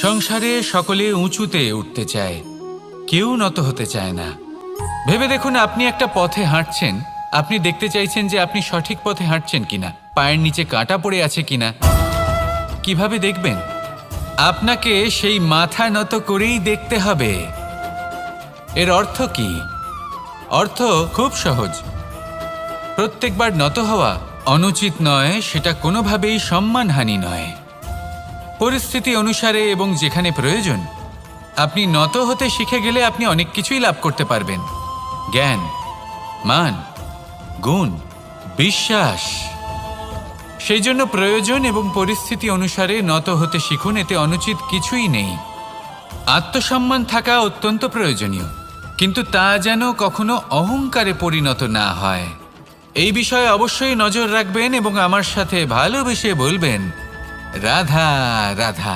সংসারে সকলে উঁচুতে উঠতে চায়, কেউ নত হতে চায় না। ভেবে দেখুন, আপনি একটা পথে হাঁটছেন, আপনি দেখতে চাইছেন যে আপনি সঠিক পথে হাঁটছেন কিনা, পায়ের নিচে কাঁটা পড়ে আছে কিনা। কিভাবে দেখবেন? আপনাকে সেই মাথা নত করেই দেখতে হবে। এর অর্থ কি? অর্থ খুব সহজ। প্রত্যেকবার নত হওয়া অনুচিত নয়, সেটা কোনোভাবেই সম্মানহানি নয়। পরিস্থিতি অনুসারে এবং যেখানে প্রয়োজন আপনি নত হতে শিখে গেলে আপনি অনেক কিছুই লাভ করতে পারবেন। জ্ঞান, মান, গুণ, বিশ্বাস। সেই জন্য প্রয়োজন এবং পরিস্থিতি অনুসারে নত হতে শিখুন, এতে অনুচিত কিছুই নেই। আত্মসম্মান থাকা অত্যন্ত প্রয়োজনীয়, কিন্তু তা যেন কখনো অহংকারে পরিণত না হয়। এই বিষয়ে অবশ্যই নজর রাখবেন এবং আমার সাথে ভালোবেসে বলবেন, রাধা রাধা।